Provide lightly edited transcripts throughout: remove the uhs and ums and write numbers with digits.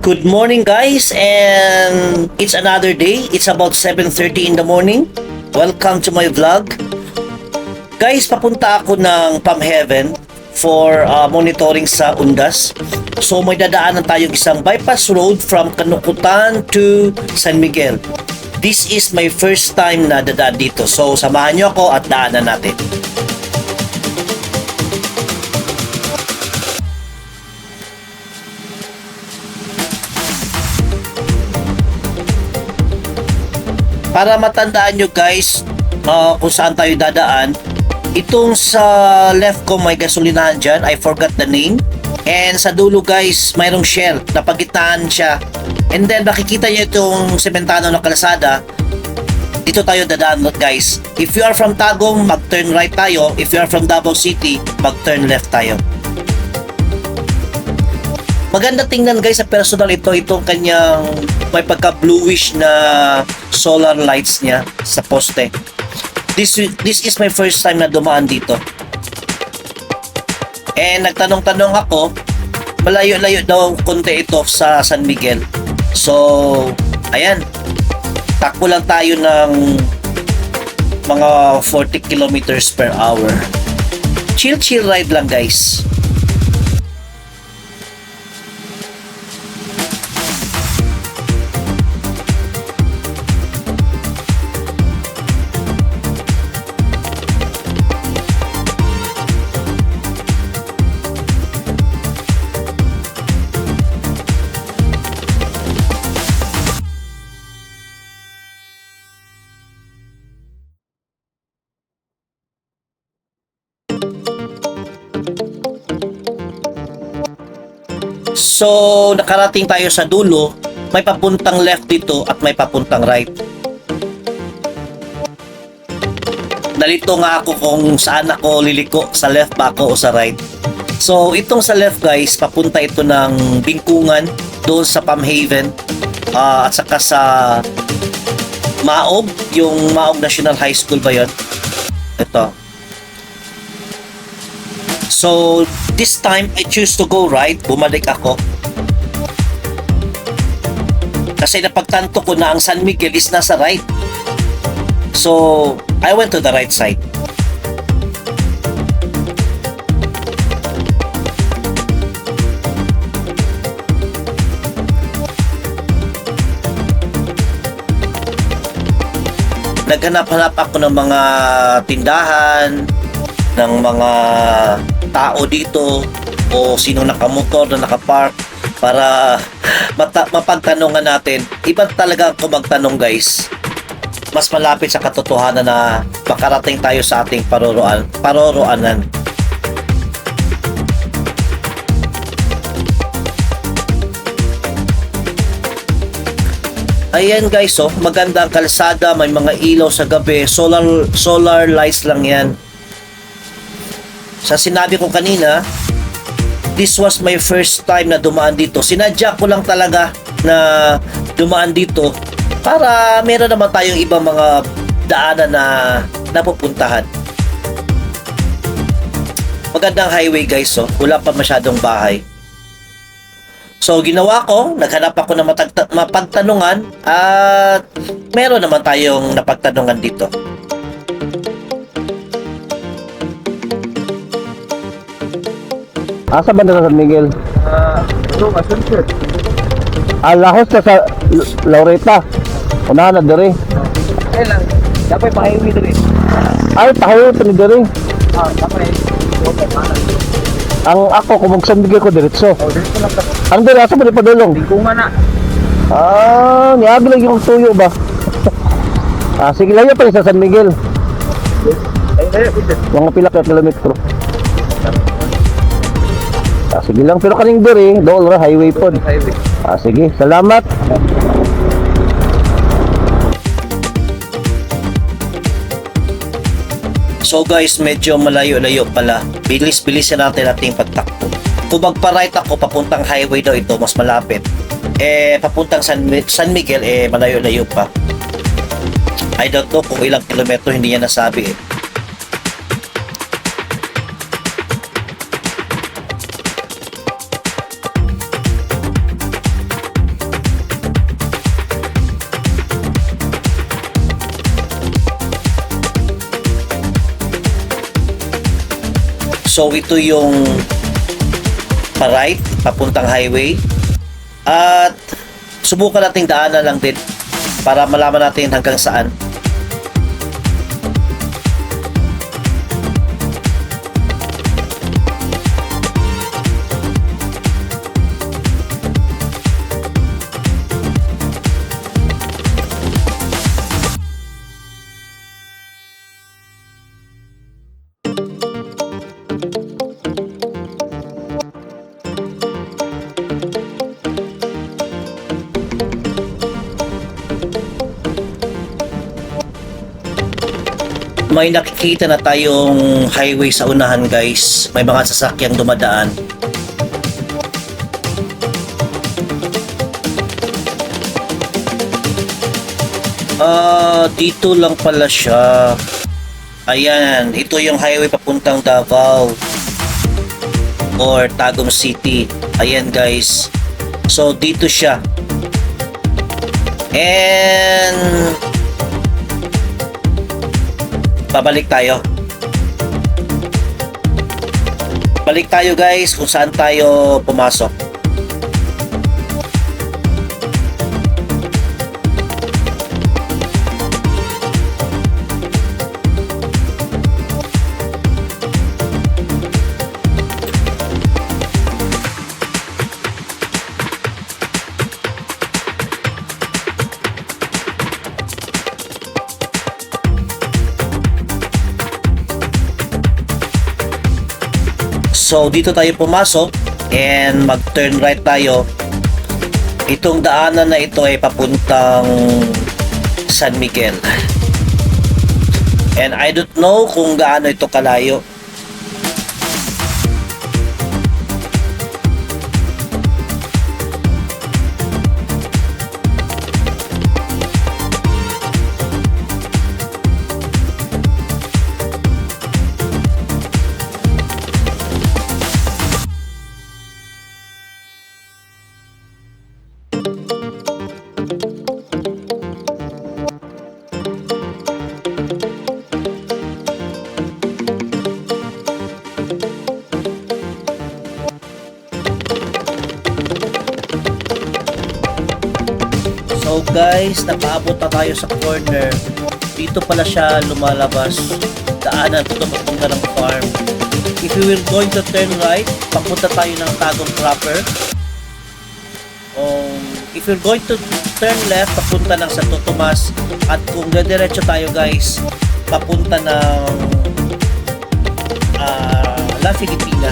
Good morning guys, and it's another day. It's about 7:30 in the morning. Welcome to my vlog. Guys, papunta ako ng Palm Heaven for monitoring sa Undas. So may dadaanan tayong isang bypass road from Kanukutan to San Miguel. This is my first time na dadaan dito. So samahan nyo ako at daanan natin. Para matandaan nyo guys kung saan tayo dadaan, itong sa left ko may gasolinahan dyan, I forgot the name, and sa dulo guys mayroong Shell, napagitnaan siya, and then makikita nyo itong sementado na kalsada. Dito tayo dadaan guys. If you are from Tagum, mag turn right tayo. If you are from Davao City, mag turn left tayo. Maganda tingnan guys sa personal itong kanyang may pagka bluish na solar lights niya sa poste. This is my first time na dumaan dito. And nagtanong-tanong ako, malayo-layo daw konti ito sa San Miguel. So, ayan. Takbo lang tayo ng mga 40 kilometers per hour. Chill ride lang guys. So, nakarating tayo sa dulo, may papuntang left dito at may papuntang right. Nalito nga ako kung saan ako liliko, sa left ba ako o sa right. So, itong sa left guys, papunta ito ng Bingkungan, doon sa Palm Haven, at saka sa Maog, yung Maog National High School ba yun? Ito. So, this time, I choose to go right. Bumalik ako. Kasi napagtanto ko na ang San Miguel is nasa right. So, I went to the right side. Naghanap-hanap ako ng mga tindahan, ng mga tao dito o sino nakamotor na nakapark para mapagtanungan natin. Iba talaga kung magtanong guys. Mas malapit sa katotohanan na makarating tayo sa ating paroroonan. Ayan guys, oh, maganda ang kalsada, may mga ilaw sa gabi, solar lights lang yan. Sa sinabi ko kanina, this was my first time na dumaan dito. Sinadya ko lang talaga na dumaan dito para meron naman tayong ibang mga daanan na napupuntahan. Magandang highway guys, oh. Wala pa masyadong bahay. So ginawa ko, naghanap ako ng mapagtanungan at meron naman tayong napagtanungan dito. Asa ba na sa San Miguel? Sunset. Lahos na sa Laureta. Unahan na diri. Ay lang, dapat pa-highway dito. Ay, pahayo pa ni diri. Dapat okay, paano? Ang ako, kung mag San Miguel ko diretso. Dito lang ka. Ang diri, asa ba ni padulong? Bingkungan na. Niagi lang yung tuyo ba? Sige lang yun pa rin sa San Miguel. Ay, ito. Mga pila ka kilometro. Sige lang, pero kaning diri, doon ra highway pod. Highway. Sige, salamat. So guys, medyo malayo-layo pala. Bilis-bilisan natin ating pagtakbo. Kung magpa-right ako, papuntang highway daw ito, mas malapit. Papuntang San Miguel, malayo-layo pa. I don't know kung ilang kilometro, hindi niya nasabi So ito yung pa-right, papuntang highway. At subukan nating daanan lang din para malaman natin hanggang saan. May nakikita na tayong highway sa unahan, guys. May mga sasakyang dumadaan. Dito lang pala siya. Ayan, ito yung highway papuntang Davao or Tagum City. Ayan, guys. So dito siya. And babalik tayo. Balik tayo, guys, kung saan tayo pumasok. So dito tayo pumasok and mag-turn right tayo. Itong daanan na ito ay papuntang San Miguel. And I don't know kung gaano ito kalayo. So guys, nakaabot na tayo sa corner. Dito pala siya lumalabas. Daanan ito papunta ng farm. If we were going to turn right, papunta tayo ng Tagum proper. If you're going to turn left, papunta ng Santo Tomas. At kung dediretso tayo, guys, papunta ng La Filipina.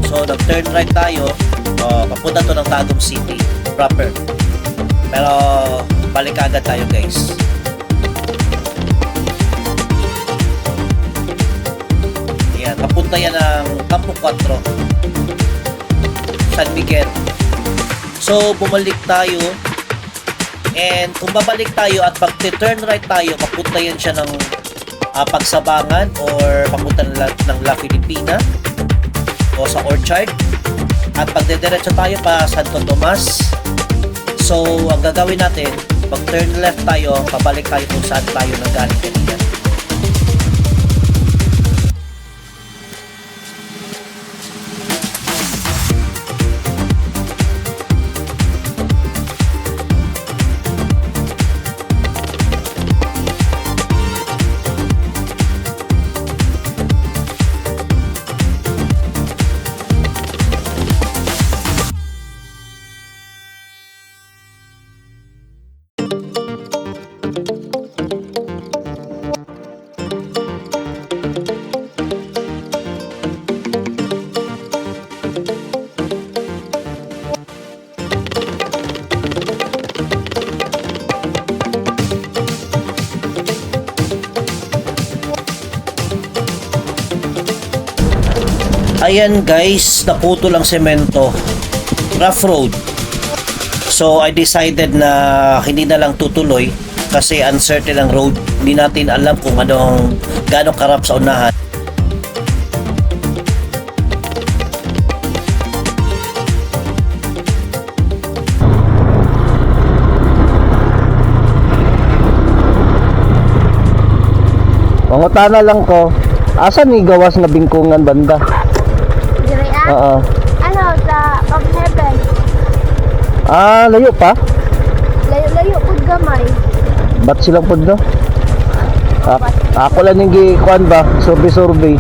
So nag-turn right tayo, papunta to ng Tagum City proper. Pero balik agad tayo, guys. Ayan, papunta yan ng Campo 4, San Miguel. So bumalik tayo, and kung babalik tayo at pag-turn right tayo, papunta yan siya ng Pagsabangan or papunta ng La Filipina o sa Orchard. At pagdediretso tayo pa Santo Tomas. So ang gagawin natin, pag turn left tayo, pabalik tayo kung saan tayo nanggaling kanina. Ayan, guys, naputo lang semento. Rough road. So I decided na hindi na lang tutuloy kasi uncertain ang road. Hindi natin alam kung gaano karap sa unahan. Mangutana lang ko. Asan ni gawas nga bingkungan banda? Dire Oo. Ano, sa of heaven. Layo pa? Layo-layo pud gamay. Ba't silang pod no? Ako lang yung gikuan ba? Survey.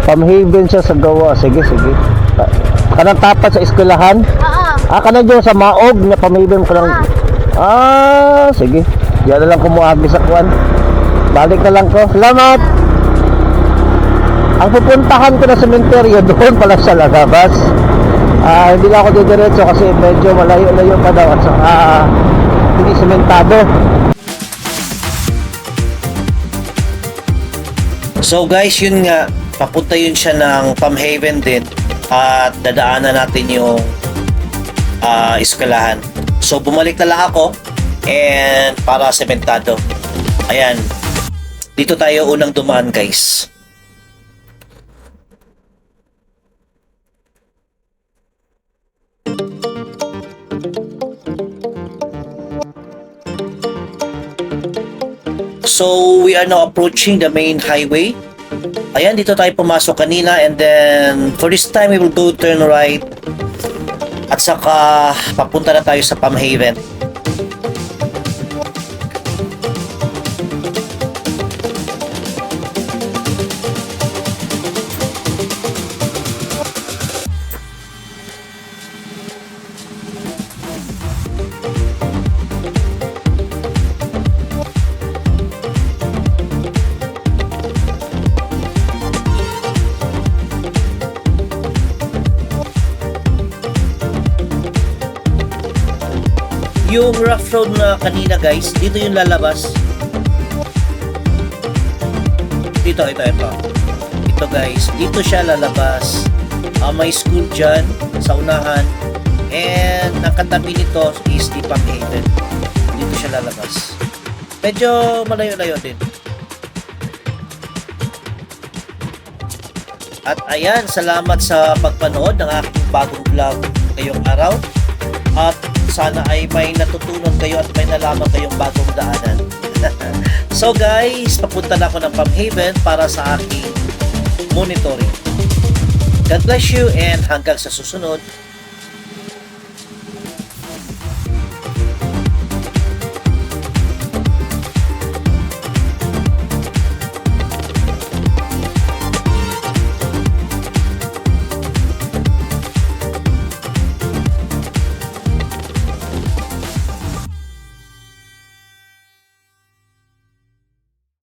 Pamhaven siya sa gawa. Sige. Kanang tapat sa eskwelahan? Oo. Kanang dyan sa maog na pamhaven ko lang. Sige. Diyan na lang kumuagi sa kuan. Balik na lang ko. Salamat! Ang pupuntahan ko na sementeryo doon pala sa Lagabas. Hindi lang ako didiretso kasi medyo malayo-layo pa daw at saka hindi sementado. So guys, yun nga, papunta yun siya ng Pamhaven din at dadaanan natin yung eskwelahan. So bumalik na lang ako and para sementado. Ayan, dito tayo unang dumaan guys. So we are now approaching the main highway. Ayan, dito tayo pumasok kanina and then for this time we will go turn right at saka papunta na tayo sa Pamhaven. Yung rough road na kanina guys, dito yung lalabas. Ito. Ito guys, dito siya lalabas. May school dyan sa unahan. And ang katabi nito is the Pamhaven. Dito siya lalabas. Medyo malayo-layo din. At ayan, salamat sa pagpanood ng aking bagong vlog ngayong araw. At sana ay may natutunan kayo at may nalaman kayong bagong daanan. So guys, papunta na ako ng Pamhaven para sa aking monitoring. God bless you and hanggang sa susunod.